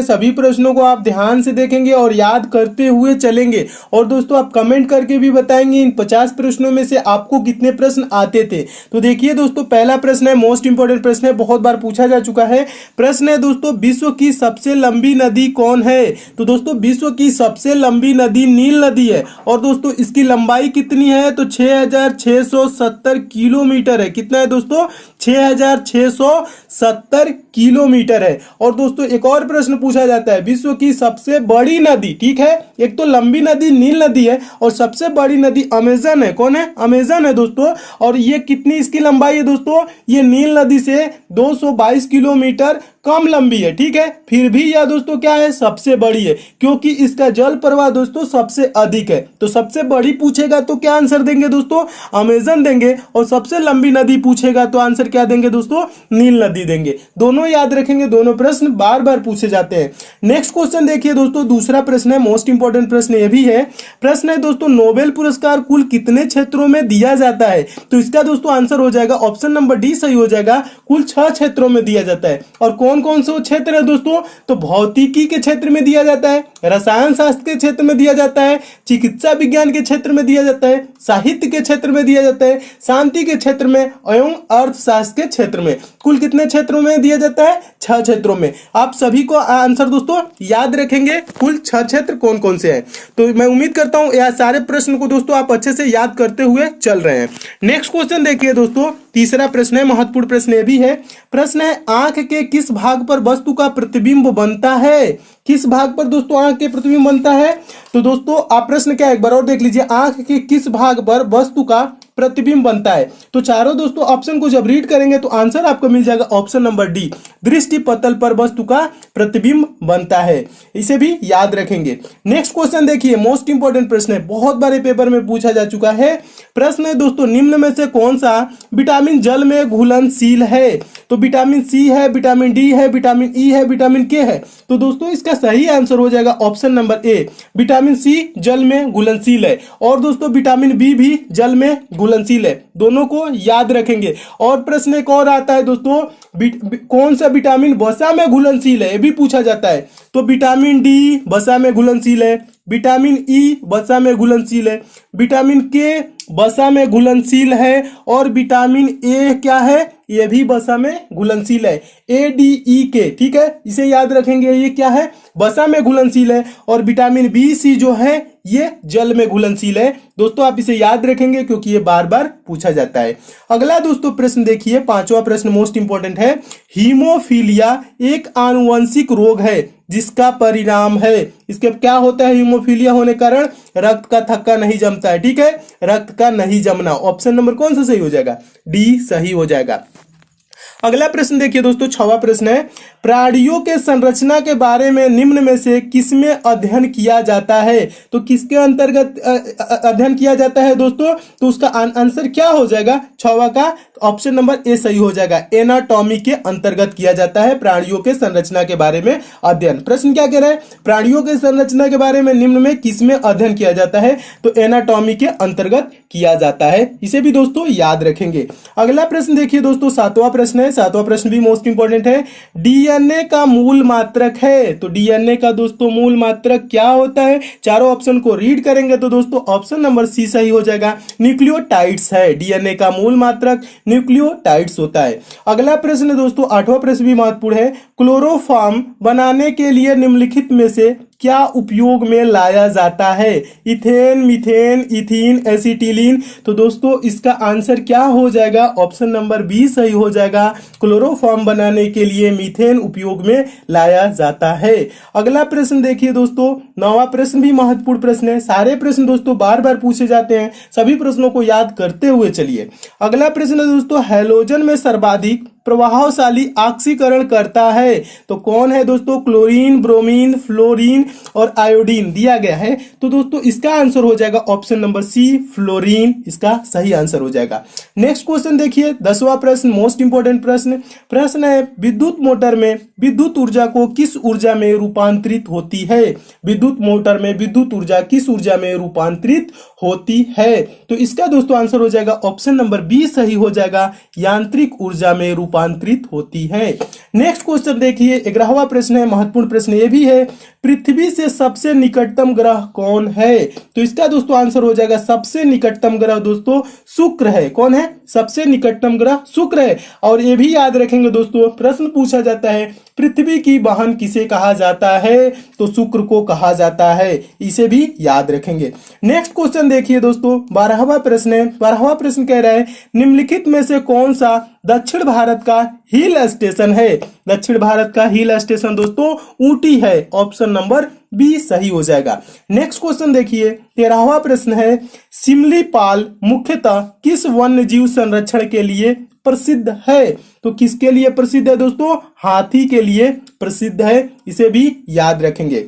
है सभी प्रश्नों को आप ध्यान से देखेंगे और याद करते हुए चलेंगे। और दोस्तों आप कमेंट करके भी बताएंगे इन 50 प्रश्नों में से आपको कितने प्रश्न आते थे। तो देखिए दोस्तों, पहला प्रश्न है, मोस्ट इंपॉर्टेंट प्रश्न है, बहुत बार पूछा जा चुका है। प्रश्न है दोस्तों, विश्व की सबसे लंबी नदी कौन है? तो दोस्तों विश्व की सबसे लंबी नदी नील नदी है। और दोस्तों इसकी लंबाई कितनी है? तो 6670 किलोमीटर है। कितना है दोस्तों? 6670 किलोमीटर है। और दोस्तों एक और प्रश्न पूछा जाता है, विश्व की सबसे बड़ी नदी, ठीक है, एक तो लंबी नदी नील नदी है और सबसे बड़ी नदी अमेजन है। कौन है? अमेजन है दोस्तों। और ये कितनी इसकी लंबाई है दोस्तों? ये नील नदी से 222 किलोमीटर कम लंबी है, ठीक है। फिर भी यह दोस्तों क्या है? सबसे बड़ी है, क्योंकि इसका जल प्रवाह दोस्तों सबसे अधिक है। तो सबसे बड़ी पूछेगा तो क्या आंसर देंगे दोस्तों? अमेजन देंगे। और सबसे लंबी नदी पूछेगा तो आंसर क्या देंगे दोस्तों? नील नदी देंगे। दोनों याद रखेंगे, दोनों प्रश्न बार बार पूछे जाते हैं। नेक्स्ट क्वेश्चन देखिए दोस्तों, दूसरा प्रश्न है, मोस्ट इंपॉर्टेंट प्रश्न यह भी है। प्रश्न है दोस्तों, नोबेल पुरस्कार कुल कितने क्षेत्रों में दिया जाता है? तो इसका दोस्तों आंसर हो जाएगा ऑप्शन नंबर डी सही हो जाएगा, कुल 6 क्षेत्रों में दिया जाता है। और कौन कौन से क्षेत्र है दोस्तों? तो भौतिकी के क्षेत्र में दिया जाता है, रसायन शास्त्र के क्षेत्र में दिया जाता है, चिकित्सा विज्ञान के क्षेत्र में दिया जाता है, साहित्य के क्षेत्र में दिया जाता है, शांति के क्षेत्र में एवं अर्थशास्त्र के क्षेत्र में। कुल कितने क्षेत्रों में दिया जाता है? 6 क्षेत्रों में। आप सभी को आंसर दोस्तों याद रखेंगे, कुल 6 क्षेत्र कौन कौन से हैं। तो मैं उम्मीद करता हूं यह सारे प्रश्न को दोस्तों आप अच्छे से याद करते हुए चल रहे हैं। नेक्स्ट क्वेश्चन देखिए दोस्तों, तीसरा प्रश्न है, महत्वपूर्ण प्रश्न यह भी है। प्रश्न है, आंख के किस भाग पर वस्तु का प्रतिबिंब बनता है? किस भाग पर दोस्तों आंख के प्रतिबिंब बनता है? तो दोस्तों आप प्रश्न क्या एक बार और देख लीजिए, आंख के किस भाग पर वस्तु का प्रतिबिंब बनता है? तो चारों दोस्तों ऑप्शन को जब रीड करेंगे तो आंसर आपको मिल जाएगा ऑप्शन नंबर डी, दृष्टि पटल पर वस्तु का प्रतिबिंब बनता है। इसे भी याद रखेंगे। नेक्स्ट क्वेश्चन देखिए, मोस्ट इंपॉर्टेंट प्रश्न है, बहुत बार पेपर में पूछा जा चुका है। प्रश्न है दोस्तों, निम्न में से कौन सा विटामिन जल में घुलनशील है? तो विटामिन सी है, विटामिन डी है, विटामिन ई है, विटामिन के है। तो दोस्तों इसका सही आंसर हो जाएगा option number A, vitamin C जल में घुलनशील है। और दोस्तों विटामिन बी भी जल में घुलनशील है, दोनों को याद रखेंगे। और प्रश्न एक और आता है दोस्तों, कौन सा विटामिन वसा में घुलनशील है, ये भी पूछा जाता है। तो विटामिन डी वसा में घुलनशील है, विटामिन ई वसा में घुलनशील है, विटामिन के वसा में घुलनशील है, और विटामिन ए क्या है? ये भी वसा में घुलनशील है, ADE ठीक है, इसे याद रखेंगे। ये क्या है? वसा में घुलनशील है। और विटामिन बी सी जो है ये जल में घुलनशील है। दोस्तों आप इसे याद रखेंगे क्योंकि ये बार बार पूछा जाता है। अगला दोस्तों प्रश्न देखिए, पांचवा प्रश्न मोस्ट इंपॉर्टेंट है। हीमोफीलिया एक आनुवंशिक रोग है जिसका परिणाम है, इसके क्या होता है? हीमोफीलिया होने कारण रक्त का थक्का नहीं जमता है, ठीक है, रक्त का नहीं जमना। ऑप्शन नंबर कौन सा सही हो जाएगा? डी सही हो जाएगा। अगला प्रश्न देखिए दोस्तों, 6वां प्रश्न है, प्राणियों के संरचना के बारे में निम्न में से किसमें अध्ययन किया जाता है? तो किसके अंतर्गत अध्ययन किया जाता है दोस्तों? तो उसका आंसर क्या हो जाएगा 6वां का? ऑप्शन नंबर ए सही हो जाएगा, एनाटॉमी के अंतर्गत किया जाता है प्राणियों के संरचना के बारे में अध्ययन। प्रश्न क्या कह रहा है? प्राणियों के संरचना के बारे में निम्न में किसमें अध्ययन किया जाता है? तो एनाटॉमी के अंतर्गत किया जाता है। इसे भी दोस्तों याद रखेंगे। अगला प्रश्न देखिए दोस्तों, 7वां प्रश्न है। 7वां प्रश्न भी मोस्ट इंपॉर्टेंट है। डीएनए का मूल मात्रक है, तो डीएनए का दोस्तों मूल मात्रक क्या होता है? चारों ऑप्शन को रीड करेंगे तो दोस्तों ऑप्शन नंबर सी सही हो जाएगा, न्यूक्लियोटाइड्स है। डीएनए का मूल मात्रक न्यूक्लियोटाइड्स होता है। अगला प्रश्न दोस्तों 8वां प्रश्न भी महत्वपूर्ण है। क्लोरोफॉर्म बनाने के लिए निम्नलिखित में से क्या उपयोग में लाया जाता है? Ethane, methane, ethene, acetylene. तो दोस्तों इसका आंसर क्या हो जाएगा? ऑप्शन नंबर बी सही हो जाएगा, क्लोरोफॉर्म बनाने के लिए मीथेन उपयोग में लाया जाता है। अगला प्रश्न देखिए दोस्तों, 9वां प्रश्न भी महत्वपूर्ण प्रश्न है। सारे प्रश्न दोस्तों बार बार पूछे जाते हैं, सभी प्रश्नों को याद करते हुए चलिए। अगला प्रश्न दोस्तों, हैलोजन में सर्वाधिक प्रभावशाली ऑक्सीकरण करता है तो कौन है दोस्तों? क्लोरीन, ब्रोमीन, फ्लोरीन और आयोडीन दिया गया है। तो दोस्तों इसका आंसर हो जाएगा ऑप्शन नंबर सी, फ्लोरीन, इसका सही आंसर हो जाएगा। नेक्स्ट क्वेश्चन देखिए, 10वां प्रश्न मोस्ट इंपोर्टेंट प्रश्न है, विद्युत मोटर में विद्युत ऊर्जा को किस ऊर्जा में रूपांतरित होती है? विद्युत मोटर में विद्युत ऊर्जा किस ऊर्जा में रूपांतरित होती है? तो इसका दोस्तों आंसर हो जाएगा ऑप्शन नंबर बी सही हो जाएगा, यांत्रिक ऊर्जा में रूपांतरित होती है। नेक्स्ट क्वेश्चन देखिए, 11वां प्रश्न है, महत्वपूर्ण प्रश्न ये भी है, पृथ्वी से सबसे निकटतम ग्रह कौन है? तो इसका दोस्तों आंसर हो जाएगा सबसे निकटतम ग्रह दोस्तों शुक्र है। कौन है? सबसे निकटतम ग्रह शुक्र है। और ये भी याद रखेंगे दोस्तों, प्रश्न पूछा जाता है पृथ्वी की बहन किसे कहा जाता है? तो शुक्र को कहा जाता है, इसे भी याद रखेंगे। नेक्स्ट क्वेश्चन देखिए दोस्तों, 12वां प्रश्न है। 12वां प्रश्न कह रहा है निम्नलिखित में से कौन सा दक्षिण भारत का हिल स्टेशन है? दक्षिण भारत का हिल स्टेशन दोस्तों ऊटी है। ऑप्शन नंबर बी सही हो जाएगा। नेक्स्ट क्वेश्चन देखिए, 13वां प्रश्न है, सिमलीपाल मुख्यतः किस वन्य जीव संरक्षण के लिए प्रसिद्ध है? तो किसके लिए प्रसिद्ध है दोस्तों? हाथी के लिए प्रसिद्ध है, इसे भी याद रखेंगे।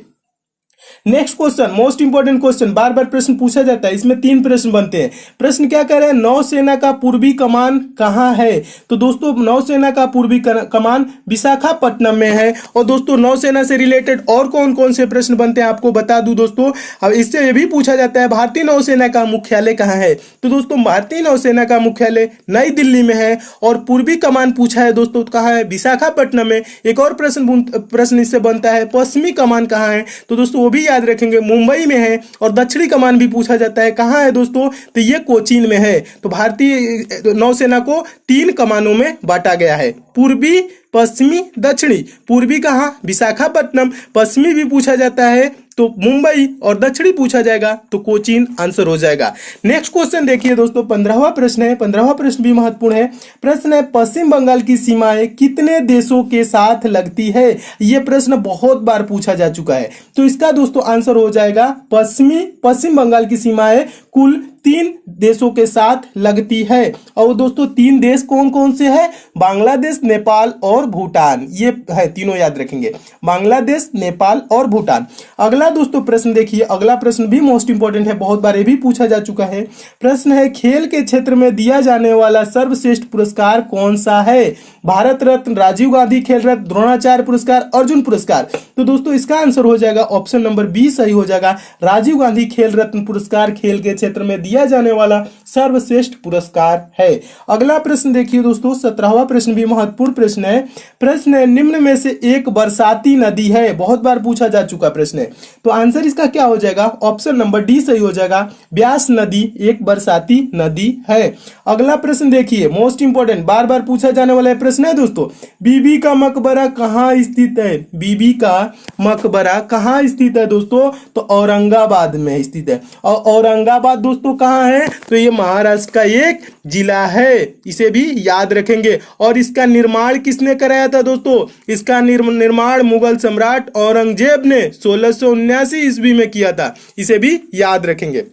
Next question, most important question, बार बार प्रश्न पूछा जाता है, इसमें 3 प्रश्न बनते हैं। प्रश्न क्या कह रहे हैं? नौसेना का पूर्वी कमान कहाँ है? तो दोस्तों नौसेना का पूर्वी कमान विशाखापट्टनम में है। और दोस्तों नौसेना से रिलेटेड और कौन कौन से प्रश्न बनते हैं आपको बता दूं दोस्तों। अब इससे यह भी पूछा जाता है भारतीय नौसेना का मुख्यालय कहाँ है? तो दोस्तों भारतीय नौसेना का मुख्यालय नई दिल्ली में है। और पूर्वी कमान पूछा है दोस्तों कहाँ है? विशाखापट्टनम में। एक और प्रश्न इससे बनता है पश्चिमी कमान कहाँ है? तो दोस्तों वो भी याद रखेंगे मुंबई में है। और दक्षिणी कमान भी पूछा जाता है कहाँ है दोस्तों? तो ये कोचीन में है। तो भारतीय नौसेना को 3 कमानों में बांटा गया है, पूर्वी, पश्चिमी, दक्षिणी। पूर्वी कहाँ? विशाखापट्टनम। पश्चिमी भी पूछा जाता है तो मुंबई, और दक्षिणी पूछा जाएगा तो कोचीन आंसर हो जाएगा। नेक्स्ट क्वेश्चन देखिए दोस्तों, 15वां प्रश्न है। 15वां प्रश्न भी महत्वपूर्ण है। प्रश्न है पश्चिम बंगाल की सीमाएं कितने देशों के साथ लगती है? यह प्रश्न बहुत बार पूछा जा चुका है। तो इसका दोस्तों आंसर हो जाएगा पश्चिम बंगाल की सीमाएं कुल 3 देशों के साथ लगती है। और दोस्तों 3 देश कौन कौन से हैं? बांग्लादेश, नेपाल और भूटान, ये है तीनों याद रखेंगे, बांग्लादेश, नेपाल और भूटान। अगला दोस्तों प्रश्न देखिए, अगला प्रश्न भी मोस्ट इंपोर्टेंट है, बहुत बार ये भी पूछा जा चुका है। प्रश्न है खेल के क्षेत्र में दिया जाने वाला सर्वश्रेष्ठ पुरस्कार कौन सा है? भारत रत्न, राजीव गांधी खेल रत्न, द्रोणाचार्य पुरस्कार, अर्जुन पुरस्कार। तो दोस्तों इसका आंसर हो जाएगा ऑप्शन नंबर बी सही हो जाएगा, राजीव गांधी खेल रत्न पुरस्कार खेल के क्षेत्र में दिया जाने वाला सर्वश्रेष्ठ पुरस्कार है। अगला प्रश्न देखिए दोस्तों, 17वां प्रश्न भी महत्वपूर्ण प्रश्न है। प्रश्न है निम्न में से एक बरसाती नदी है, बहुत बार पूछा जा चुका प्रश्न है। तो आंसर इसका क्या हो जाएगा? ऑप्शन नंबर डी सही हो जाएगा, ब्यास नदी एक बरसाती नदी है। अगला प्रश्न देखिए, मोस्ट इंपोर्टेंट, बार बार पूछा जाने वाला प्रश्न है दोस्तों, बीबी का मकबरा कहाँ स्थित है? बीबी का मकबरा कहाँ स्थित है दोस्तों? तो औरंगाबाद में स्थित है। और औरंगाबाद दोस्तों कहाँ है? तो ये महाराष्ट्र का एक जिला है, इसे भी याद रखेंगे। और इसका निर्माण किसने कराया था दोस्तों? इसका निर्माण मुगल सम्राट औरंगजेब ने 1679 ईस्वी में किया था, इसे भी याद रखेंगे।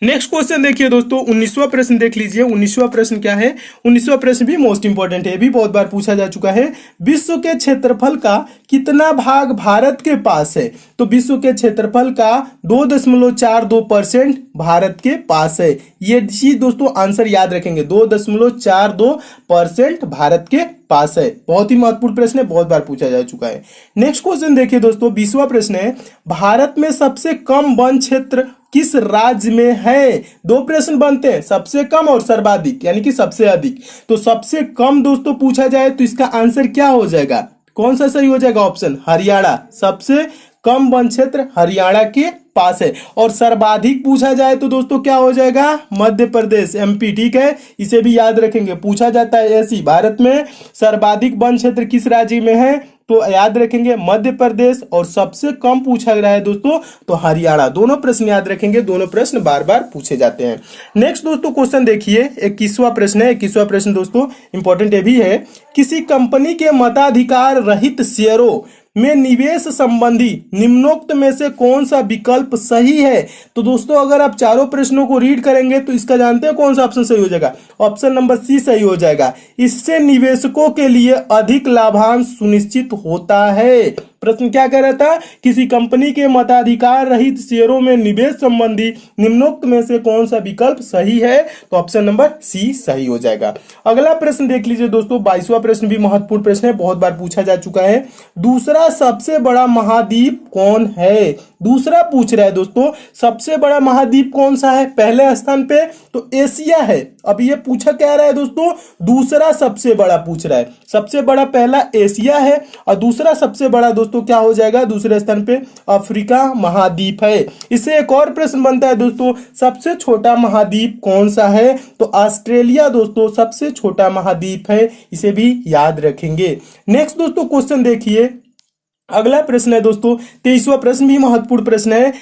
नेक्स्ट क्वेश्चन देखिए दोस्तों, 19वां प्रश्न देख लीजिए। 19वां प्रश्न क्या है? 19वां प्रश्न भी मोस्ट इंपोर्टेंट है, भी बहुत बार पूछा जा चुका है। विश्व के क्षेत्रफल का कितना भाग भारत के पास है? तो विश्व के क्षेत्रफल का 2.42% भारत के पास है। ये चीज दोस्तों आंसर याद रखेंगे, 2.42% भारत के पास है। बहुत ही महत्वपूर्ण प्रश्न है, बहुत बार पूछा जा चुका है। नेक्स्ट क्वेश्चन देखिए दोस्तों, 20वां प्रश्न है, भारत में सबसे कम वन क्षेत्र किस राज्य में है? 2 प्रश्न बनते हैं, सबसे कम और सर्वाधिक, यानी कि सबसे अधिक। तो सबसे कम दोस्तों पूछा जाए तो इसका आंसर क्या हो जाएगा? कौन सा सही हो जाएगा? ऑप्शन हरियाणा, सबसे कम वन क्षेत्र हरियाणा के पास है। और सर्वाधिक पूछा जाए तो दोस्तों क्या हो जाएगा? मध्य प्रदेश, एमपी, ठीक है, इसे भी याद रखेंगे। पूछा जाता है ऐसी, भारत में सर्वाधिक वन क्षेत्र किस राज्य में है? तो याद रखेंगे मध्य प्रदेश। और सबसे कम पूछा गया है दोस्तों तो हरियाणा। दोनों प्रश्न याद रखेंगे, दोनों प्रश्न बार बार पूछे जाते हैं। नेक्स्ट दोस्तों क्वेश्चन देखिए, 21वां प्रश्न है। 21वां प्रश्न दोस्तों इंपॉर्टेंट ये भी है, किसी कंपनी के मताधिकार रहित शेयरों में निवेश संबंधी निम्नोक्त में से कौन सा विकल्प सही है? तो दोस्तों अगर आप चारों प्रश्नों को रीड करेंगे तो इसका जानते हैं कौन सा ऑप्शन सही हो जाएगा? ऑप्शन नंबर सी सही हो जाएगा। इससे निवेशकों के लिए अधिक लाभांश सुनिश्चित होता है। प्रश्न क्या कह रहा था? किसी कंपनी के मताधिकार रहित शेयरों में निवेश संबंधी निम्नोक्त में से कौन सा विकल्प सही है? तो ऑप्शन नंबर सी सही हो जाएगा। अगला प्रश्न देख लीजिए दोस्तों, 22वां प्रश्न भी महत्वपूर्ण प्रश्न है, बहुत बार पूछा जा चुका है। दूसरा सबसे बड़ा महाद्वीप कौन है? दूसरा पूछ रहा है दोस्तों सबसे बड़ा महाद्वीप कौन सा है, पहले स्थान पे तो एशिया है। अब ये पूछा क्या रहा है दोस्तों, दूसरा सबसे बड़ा पूछ रहा है। सबसे बड़ा पहला एशिया है और दूसरा सबसे बड़ा दोस्तों क्या हो जाएगा, दूसरे स्थान पे अफ्रीका महाद्वीप है। इससे एक और प्रश्न बनता है दोस्तों सबसे छोटा महाद्वीप कौन सा है, तो ऑस्ट्रेलिया दोस्तों सबसे छोटा महाद्वीप है, इसे भी याद रखेंगे। नेक्स्ट दोस्तों क्वेश्चन देखिए, अगला प्रश्न है दोस्तों 23वां प्रश्न भी महत्वपूर्ण प्रश्न है।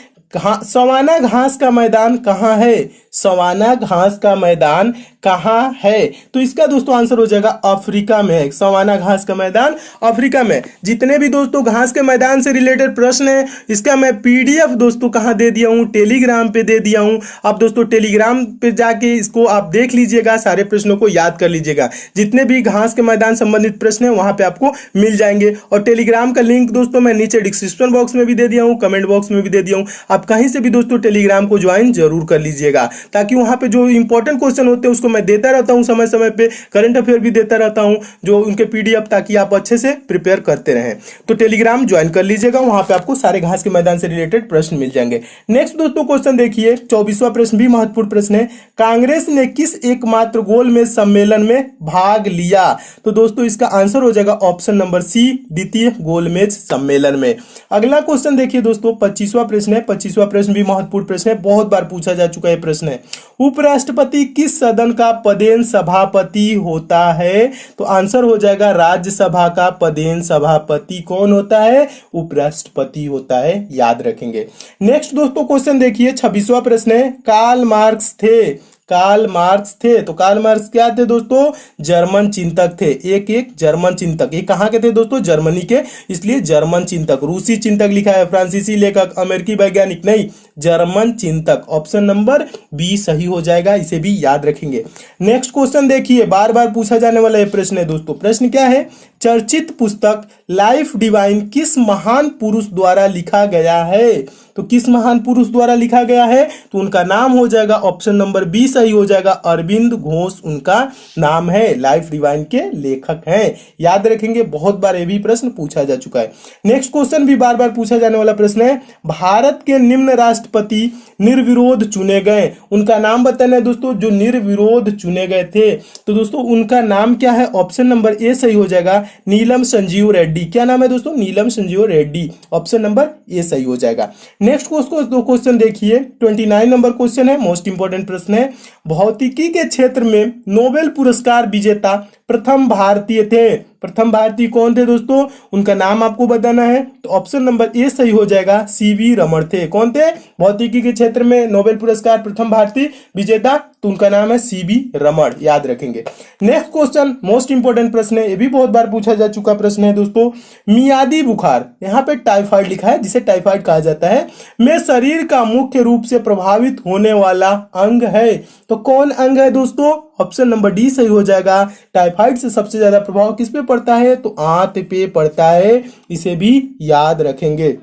सवाना घास का मैदान कहाँ है, सवाना घास का मैदान कहाँ है, तो इसका दोस्तों आंसर हो जाएगा अफ्रीका में है। सवाना घास का मैदान अफ्रीका में। जितने भी दोस्तों घास के मैदान से रिलेटेड प्रश्न है इसका मैं पीडीएफ दोस्तों कहाँ दे दिया हूँ, टेलीग्राम पे दे दिया हूँ। आप दोस्तों टेलीग्राम पे जाके इसको आप देख लीजिएगा, सारे प्रश्नों को याद कर लीजिएगा। जितने भी घास के मैदान संबंधित प्रश्न है वहां पे आपको मिल जाएंगे। और टेलीग्राम का लिंक दोस्तों मैं नीचे डिस्क्रिप्शन बॉक्स में भी दे दिया हूँ, कमेंट बॉक्स में भी दे दिया हूँ। आप कहीं से भी दोस्तों टेलीग्राम को ज्वाइन जरूर कर लीजिएगा, ताकि वहां पे जो इंपॉर्टेंट क्वेश्चन होते हैं उसको मैं देता रहता हूं समय समय पे, करंट अफेयर भी देता रहता हूं जो उनके पीडीएफ, ताकि आप अच्छे से प्रिपेयर करते रहें। तो टेलीग्राम ज्वाइन कर लीजिएगा, वहां पे आपको सारे घास के मैदान से रिलेटेड प्रश्न मिल जाएंगे। नेक्स्ट दोस्तों क्वेश्चन देखिए 24वां प्रश्न भी महत्वपूर्ण प्रश्न है। कांग्रेस ने किस एकमात्र गोलमेज सम्मेलन में भाग लिया, तो दोस्तों इसका आंसर हो जाएगा ऑप्शन नंबर सी, द्वितीय गोलमेज सम्मेलन में। अगला क्वेश्चन देखिए दोस्तों 25वां प्रश्न है। 25वां प्रश्न भी महत्वपूर्ण प्रश्न है, बहुत बार पूछा जा चुका है प्रश्न है। उपराष्ट्रपति किस सदन का पदेन सभापति होता है, तो आंसर हो जाएगा राज्यसभा का पदेन सभापति कौन होता है, उपराष्ट्रपति होता है, याद रखेंगे। नेक्स्ट दोस्तों क्वेश्चन देखिए 26वां प्रश्न है। कार्ल मार्क्स थे, कार्ल मार्क्स थे, तो कार्ल मार्क्स क्या थे दोस्तों, जर्मन चिंतक थे। एक जर्मन चिंतक, ये कहाँ के थे दोस्तों, जर्मनी के, इसलिए जर्मन चिंतक। रूसी चिंतक लिखा है, फ्रांसीसी लेखक, अमेरिकी वैज्ञानिक नहीं, जर्मन चिंतक। ऑप्शन नंबर बी सही हो जाएगा, इसे भी याद रखेंगे। नेक्स्ट क्वेश्चन देखिए, बार बार पूछा जाने वाला ये प्रश्न है दोस्तों। प्रश्न क्या है, चर्चित पुस्तक लाइफ डिवाइन किस महान पुरुष द्वारा लिखा गया है, तो किस महान पुरुष द्वारा लिखा गया है, तो उनका नाम हो जाएगा ऑप्शन नंबर बी सही हो जाएगा, अरविंद घोष उनका नाम है, लाइफ डिवाइन के लेखक हैं, याद रखेंगे। बहुत बार ये भी प्रश्न पूछा जा चुका है। नेक्स्ट क्वेश्चन भी बार बार पूछा जाने वाला प्रश्न है। भारत के निम्न राष्ट्रपति निर्विरोध चुने गए, उनका नाम बताना है दोस्तों, जो निर्विरोध चुने गए थे, तो दोस्तों उनका नाम क्या है, ऑप्शन नंबर ए सही हो जाएगा, नीलम संजीव रेड्डी। क्या नाम है दोस्तों, Neelam Sanjiva Reddy, option number A सही हो जाएगा। नेक्स्ट क्वेश्चन देखिए 29 नंबर क्वेश्चन है, मोस्ट इंपोर्टेंट प्रश्न है। भौतिकी के क्षेत्र में नोबेल पुरस्कार विजेता प्रथम भारतीय थे, प्रथम भारतीय कौन थे दोस्तों, उनका नाम आपको बताना है, तो ऑप्शन नंबर ए सही हो जाएगा, सीवी रमण थे। कौन थे, भौतिकी के क्षेत्र में नोबेल पुरस्कार प्रथम भारतीय विजेता, तो उनका नाम है सीवी रमण, याद रखेंगे। नेक्स्ट क्वेश्चन मोस्ट इंपोर्टेंट प्रश्न है, ये भी बहुत बार पूछा जा चुका प्रश्न है दोस्तों। मियादी बुखार, यहाँ पे टाइफाइड लिखा है, जिसे टाइफाइड कहा जाता है, में शरीर का मुख्य रूप से प्रभावित होने वाला अंग है, तो कौन अंग है दोस्तों, ऑप्शन नंबर डी सही हो जाएगा। टाइफाइड से सबसे ज्यादा प्रभाव किस पे पड़ता है, तो आंत पे पड़ता है, इसे भी याद रखेंगे।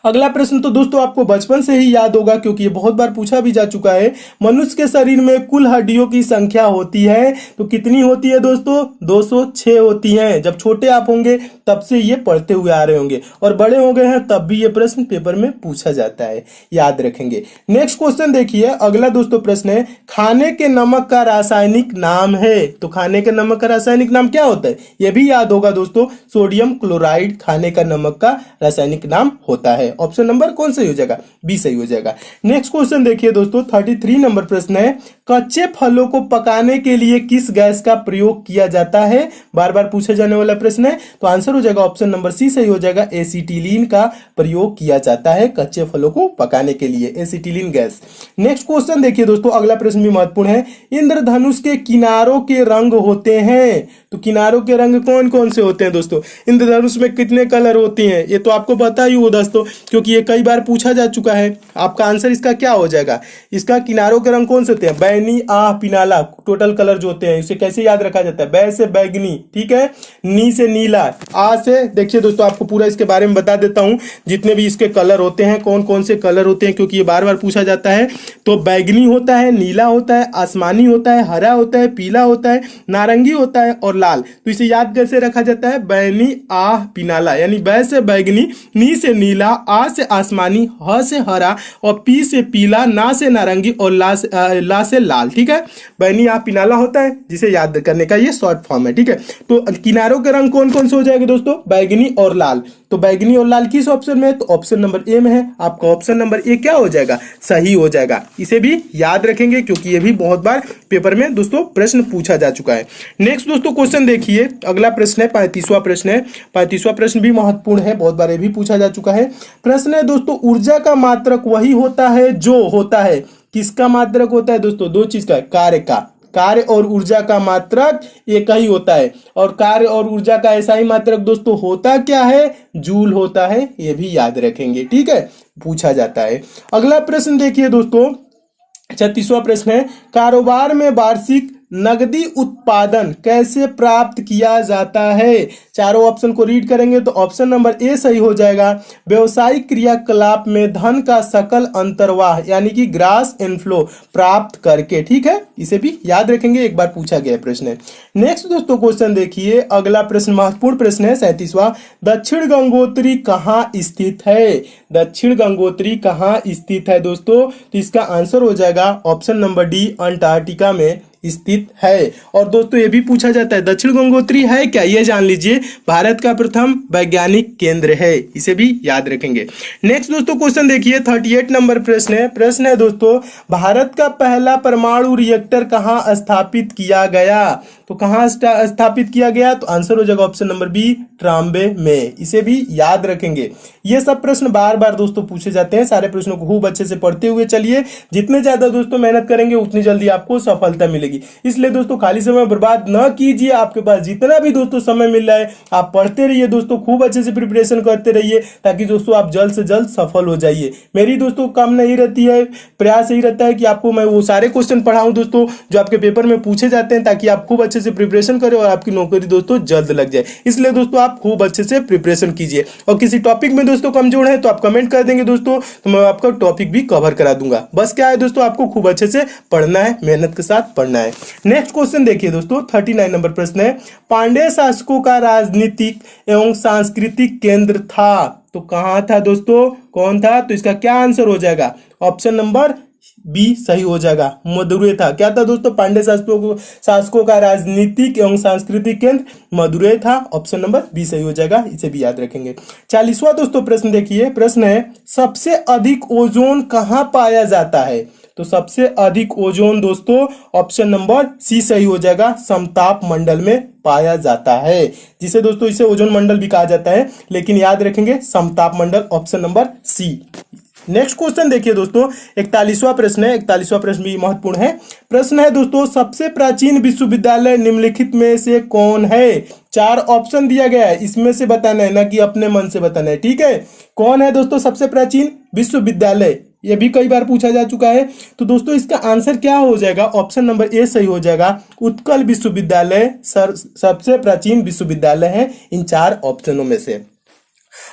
अगला प्रश्न तो दोस्तों आपको बचपन से ही याद होगा, क्योंकि ये बहुत बार पूछा भी जा चुका है। मनुष्य के शरीर में कुल हड्डियों की संख्या होती है, तो कितनी होती है दोस्तों, 206 होती हैं। जब छोटे आप होंगे तब से ये पढ़ते हुए आ रहे होंगे, और बड़े हो गए हैं तब भी ये प्रश्न पेपर में पूछा जाता है, याद रखेंगे। नेक्स्ट क्वेश्चन देखिए, अगला दोस्तों प्रश्न है, खाने के नमक का रासायनिक नाम है, तो खाने के नमक का रासायनिक नाम क्या होता है, यह भी याद होगा दोस्तों, सोडियम क्लोराइड खाने का नमक का रासायनिक नाम होता है। ऑप्शन नंबर कौन सही हो जाएगा, बी सही हो जाएगा। नेक्स्ट क्वेश्चन देखिए दोस्तों 33 नंबर प्रश्न है। कच्चे फलों को पकाने के लिए किस गैस का प्रयोग किया जाता है, बार बार पूछा जाने वाला प्रश्न है, तो आंसर हो जाएगा ऑप्शन नंबर सी सही हो जाएगा, एसिटिलीन का प्रयोग किया जाता है कच्चे फलों को पकाने के लिए, एसिटिलीन गैस। नेक्स्ट क्वेश्चन देखिए दोस्तों, अगला प्रश्न भी महत्वपूर्ण है। इंद्रधनुष के किनारों के रंग होते हैं, तो किनारों के रंग कौन कौन से होते हैं दोस्तों, इंद्रधनुष में कितने कलर होती हैं, ये तो आपको पता ही हो दोस्तों, क्योंकि ये कई बार पूछा जा चुका है। आपका आंसर इसका क्या हो जाएगा, इसका किनारों के रंग कौन से होते हैं, बैनी आह पिनाला, टोटल कलर जो होते हैं इसे कैसे याद रखा जाता है? बै से बैगनी, ठीक है, नी से नीला, आ से, देखिए दोस्तों आपको पूरा इसके बारे में बता देता हूं जितने भी इसके कलर होते हैं, कौन कौन से कलर होते हैं, क्योंकि ये बार बार पूछा जाता है। तो बैगनी होता है, नीला होता है, आसमानी होता है, हरा होता है, पीला होता है, नारंगी होता है और लाल। तो इसे याद कैसे रखा जाता है? बैनी आह पिनाला, यानी बै से बैगनी, नी से नीला, आ से आसमानी, ह से हरा और पी से पीला, ना से नारंगी और ला से लाल, ठीक है। बैनी आह पिनाला होता है, जिसे याद करने का ये शॉर्ट फॉर्म है, ठीक है। तो किनारों के रंग कौन कौन से हो जाएंगे दोस्तों? बैगनी और लाल। तो बैगनी और लाल किस ऑप्शन में है? तो ऑप्शन नंबर ए में है। आपका ऑप्शन नंबर ए क्या हो जाएगा? सही हो जाएगा। इसे भी याद रखेंगे क्योंकि ये भी बहुत बार पेपर में दोस्तों प्रश्न पूछा जा चुका है। नेक्स्ट दोस्तों क्वेश्चन देखिए, अगला प्रश्न है 35वां प्रश्न है। 35वां प्रश्न भी महत्वपूर्ण है, बहुत बार ये भी पूछा जा चुका है। प्रश्न है दोस्तों, ऊर्जा का मात्रक वही होता है जो होता है, किसका मात्रक होता है दोस्तों? दो चीज का, कार्य का। कार्य और ऊर्जा का मात्रक एक ही होता है, और कार्य और ऊर्जा का ऐसा ही मात्रक दोस्तों होता क्या है? जूल होता है। ये भी याद रखेंगे, ठीक है, पूछा जाता है। अगला प्रश्न देखिए दोस्तों, 36वां प्रश्न है, कारोबार में वार्षिक नगदी उत्पादन कैसे प्राप्त किया जाता है? चारों ऑप्शन को रीड करेंगे तो ऑप्शन नंबर ए सही हो जाएगा। व्यवसायिक क्रियाकलाप में धन का सकल अंतर्वाह यानी कि ग्रास इनफ्लो प्राप्त करके, ठीक है, इसे भी याद रखेंगे, एक बार पूछा गया प्रश्न है। नेक्स्ट दोस्तों क्वेश्चन देखिए, अगला प्रश्न महत्वपूर्ण प्रश्न है 37वां। दक्षिण गंगोत्री कहाँ स्थित है? दक्षिण गंगोत्री कहाँ स्थित है दोस्तों? तो इसका आंसर हो जाएगा ऑप्शन नंबर डी, अंटार्कटिका में स्थित है। और दोस्तों ये भी पूछा जाता है दक्षिण गंगोत्री है क्या? ये जान लीजिए, भारत का प्रथम वैज्ञानिक केंद्र है, इसे भी याद रखेंगे। नेक्स्ट दोस्तों क्वेश्चन देखिए, 38 नंबर प्रश्न है। प्रश्न है दोस्तों, भारत का पहला परमाणु रिएक्टर कहाँ स्थापित किया गया? तो कहाँ स्थापित किया गया? तो आंसर हो जाएगा ऑप्शन नंबर बी, ट्राम्बे में, इसे भी याद रखेंगे। ये सब प्रश्न बार बार दोस्तों पूछे जाते हैं, सारे प्रश्नों को खूब अच्छे से पढ़ते हुए चलिए। जितने ज्यादा दोस्तों मेहनत करेंगे उतनी जल्दी आपको सफलता मिलेगी। इसलिए दोस्तों खाली समय बर्बाद न कीजिए, आपके पास जितना भी दोस्तों समय मिल रहा है आप पढ़ते रहिए दोस्तों, खूब अच्छे से प्रिपरेशन करते रहिए ताकि दोस्तों आप जल्द से जल्द सफल हो जाइए। मेरी दोस्तों काम नहीं रहती है, प्रयास यही रहता है कि आपको मैं वो सारे क्वेश्चन पढ़ाऊं दोस्तों जो आपके पेपर में पूछे जाते हैं, ताकि आप खूब अच्छे से प्रिपरेशन करें और आपकी नौकरी दोस्तों जल्द लग जाए। इसलिए दोस्तों आप खूब अच्छे से प्रिपरेशन कीजिए, और किसी टॉपिक में दोस्तों कमजोर है तो आप कमेंट कर देंगे दोस्तों, तो मैं आपका टॉपिक भी कवर करा दूंगा। बस क्या है दोस्तों, आपको खूब अच्छे से पढ़ना है, मेहनत के साथ पढ़ना है। नेक्स्ट क्वेश्चन देखिए दोस्तों, 39 नंबर प्रश्न है। पांड्य शासकों का राजनीतिक एवं सांस्कृतिक केंद्र था, तो कहां था दोस्तों, कौन था? तो इसका क्या आंसर हो जाएगा? ऑप्शन नंबर बी सही हो जाएगा, मदुरै था। क्या था दोस्तों? पांड्य शासकों का राजनीतिक एवं सांस्कृतिक केंद्र मदुरै था। ऑप्शन नंबर बी सही हो जाएगा, इसे भी याद रखेंगे। 40वां दोस्तों प्रश्न देखिए, प्रश्न है, सबसे अधिक ओजोन कहाँ पाया जाता है? तो सबसे अधिक ओजोन दोस्तों ऑप्शन नंबर सी सही हो जाएगा, समताप मंडल में पाया जाता है, जिसे दोस्तों इसे ओजोन मंडल भी कहा जाता है, लेकिन याद रखेंगे समताप मंडल, option number C. Next question देखिए दोस्तों, 41वां प्रश्न है। 41वां प्रश्न भी महत्वपूर्ण है। प्रश्न है दोस्तों, सबसे प्राचीन विश्वविद्यालय निम्नलिखित में से कौन है? 4 ऑप्शन दिया गया है, इसमें से बताना है, ना कि अपने मन से बताना है, ठीक है। कौन है दोस्तों सबसे प्राचीन विश्वविद्यालय? ये भी कई बार पूछा जा चुका है। तो दोस्तों इसका आंसर क्या हो जाएगा? ऑप्शन नंबर ए सही हो जाएगा, उत्कल विश्वविद्यालय सबसे प्राचीन विश्वविद्यालय है इन 4 ऑप्शनों में से।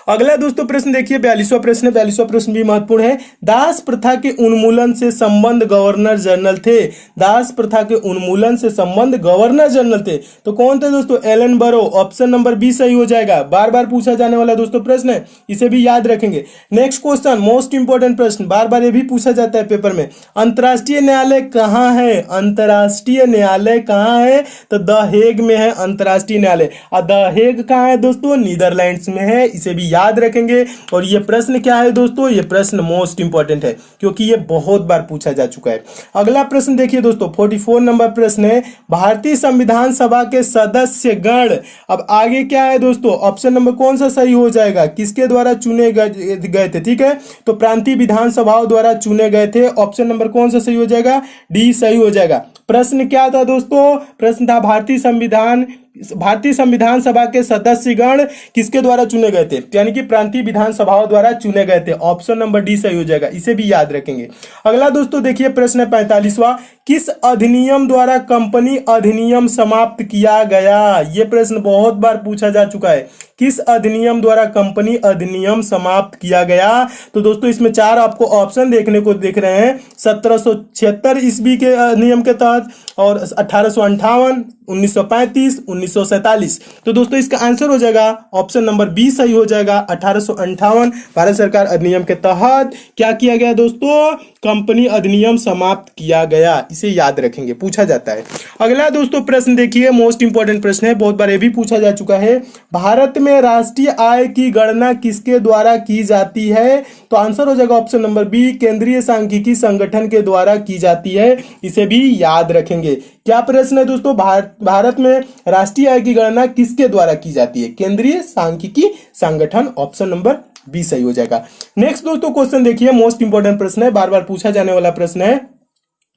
अगला दोस्तों प्रश्न देखिए, 42वां प्रश्न है। 42वां प्रश्न भी महत्वपूर्ण है। दास प्रथा के उन्मूलन से संबंध गवर्नर जनरल थे। दास प्रथा के उन्मूलन से संबंध गवर्नर जनरल थे, तो कौन थे दोस्तों? एलन बरो, ऑप्शन नंबर बी सही हो जाएगा। बार बार पूछा जाने वाला दोस्तों प्रश्न है, इसे भी याद रखेंगे। नेक्स्ट क्वेश्चन, मोस्ट इंपोर्टेंट प्रश्न, बार बार ये भी पूछा जाता है पेपर में। अंतरराष्ट्रीय न्यायालय कहाँ है? अंतरराष्ट्रीय न्यायालय कहाँ है? तो द हेग में है अंतरराष्ट्रीय न्यायालय। और द हेग कहाँ है दोस्तों? नीदरलैंड्स में है, इसे भी याद रखेंगे। और ये प्रश्न क्या है दोस्तों? ये प्रश्न मोस्ट इंपोर्टेंट है क्योंकि ये बहुत बार पूछा जा चुका है। अगला प्रश्न देखिए दोस्तों, 44 नंबर प्रश्न है। भारतीय संविधान सभा के सदस्य गण, अब आगे क्या है दोस्तों? ऑप्शन नंबर कौन सा सही हो जाएगा? किसके द्वारा चुने गए थे? ठीक है, तो प्रांतीय विधानसभाओं द्वारा चुने गए थे। ऑप्शन नंबर कौन सा सही हो जाएगा? डी सही हो जाएगा। प्रश्न क्या था दोस्तों? प्रश्न था भारतीय संविधान भारतीय संविधान सभा के सदस्यगण किसके द्वारा चुने गए थे, यानी कि प्रांतीय विधानसभाओं द्वारा चुने गए थे। ऑप्शन नंबर डी सही हो जाएगा, इसे भी याद रखेंगे। अगला दोस्तों देखिए प्रश्न 45वां, किस अधिनियम द्वारा कंपनी अधिनियम समाप्त किया गया। यह प्रश्न बहुत बार पूछा जा चुका है, किस अधिनियम द्वारा कंपनी अधिनियम समाप्त किया गया। तो दोस्तों इसमें 4 आपको ऑप्शन देखने को दिख रहे हैं, 1776 ईस्वी के अधिनियम के तहत, और 1858, 1935, 1947। तो दोस्तों इसका आंसर हो जाएगा ऑप्शन नंबर बी सही हो जाएगा। 1858 भारत सरकार अधिनियम के तहत क्या किया गया दोस्तों, कंपनी अधिनियम समाप्त किया गया। इसे याद रखेंगे, पूछा जाता है। अगला दोस्तों प्रश्न देखिए, मोस्ट इंपॉर्टेंट प्रश्न है, बहुत बार ये भी पूछा जा चुका है। भारत में राष्ट्रीय आय की गणना किसके द्वारा की जाती है। तो आंसर हो जाएगा ऑप्शन नंबर बी, केंद्रीय सांख्यिकी संगठन के द्वारा की जाती है। इसे भी याद रखेंगे। क्या प्रश्न है दोस्तों, भारत में राष्ट्रीय आय की गणना किसके द्वारा की जाती है, केंद्रीय सांख्यिकी संगठन। ऑप्शन नंबर बी सही हो जाएगा। नेक्स्ट दोस्तों क्वेश्चन देखिए, मोस्ट इंपॉर्टेंट प्रश्न है, बार बार पूछा जाने वाला प्रश्न है।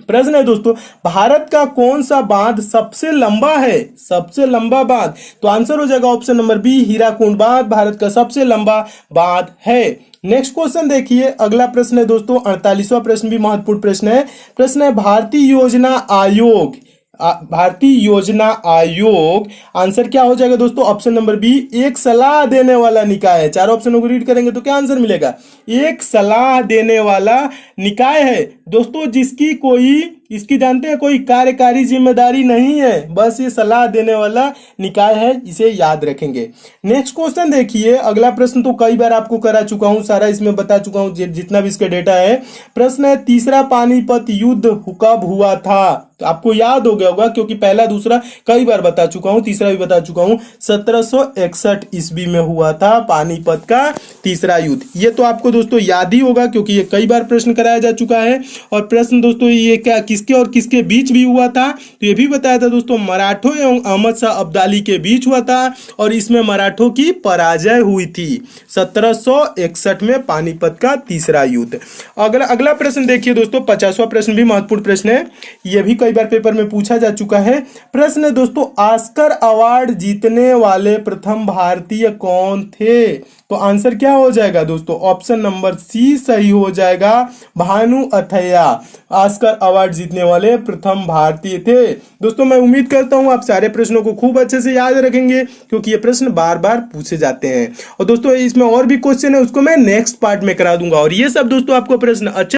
प्रश्न है दोस्तों, भारत का कौन सा बांध सबसे लंबा है, सबसे लंबा बांध। तो आंसर हो जाएगा ऑप्शन नंबर बी, हीराकुंड बांध भारत का सबसे लंबा बांध है। नेक्स्ट क्वेश्चन देखिए, अगला प्रश्न है दोस्तों 48वां प्रश्न भी महत्वपूर्ण प्रश्न है। प्रश्न है भारतीय योजना आयोग, भारतीय योजना आयोग, आंसर क्या हो जाएगा दोस्तों, ऑप्शन नंबर बी, एक सलाह देने वाला निकाय है। 4 ऑप्शन को रीड करेंगे तो क्या आंसर मिलेगा, एक सलाह देने वाला निकाय है दोस्तों, जिसकी कोई, इसकी जानते हैं, कोई कार्यकारी जिम्मेदारी नहीं है, बस ये सलाह देने वाला निकाय है। इसे याद रखेंगे। नेक्स्ट क्वेश्चन देखिए, अगला प्रश्न तो कई बार आपको करा चुका हूं, सारा इसमें बता चुका हूं जितना भी इसका डेटा है। प्रश्न है तीसरा पानीपत युद्ध कब हुआ था। तो आपको याद हो गया होगा क्योंकि पहला दूसरा कई बार बता चुका हूं, तीसरा भी बता चुका हूं। 1761 ईस्वी में हुआ था पानीपत का तीसरा युद्ध। ये तो आपको दोस्तों याद ही होगा क्योंकि ये कई बार प्रश्न कराया जा चुका है। और प्रश्न दोस्तों ये क्या किसके और किसके बीच भी हुआ था, तो ये भी बताया था दोस्तों, मराठों एवं अहमद शाह अब्दाली के बीच हुआ था और इसमें मराठों की पराजय हुई थी 1761 में पानीपत का तीसरा युद्ध। अगला प्रश्न देखिए दोस्तों, 50वां प्रश्न भी महत्वपूर्ण प्रश्न है, यह भी कई बार पेपर में पूछा जा चुका है। प्रश्न है दोस्तों, ऑस्कर अवार्ड जीतने वाले प्रथम भारतीय कौन थे। तो आंसर क्या हो जाएगा दोस्तों, ऑप्शन नंबर सी सही हो जाएगा, भानु अथैया ऑस्कर अवार्ड जीतने वाले प्रथम भारतीय थे। दोस्तों मैं उम्मीद करता हूं आप सारे प्रश्नों को खूब अच्छे से याद रखेंगे क्योंकि ये प्रश्न बार बार पूछे जाते हैं। और दोस्तों इसमें और भी क्वेश्चन है, उसको मैं नेक्स्ट पार्ट में करा दूंगा। और ये सब दोस्तों आपको प्रश्न अच्छे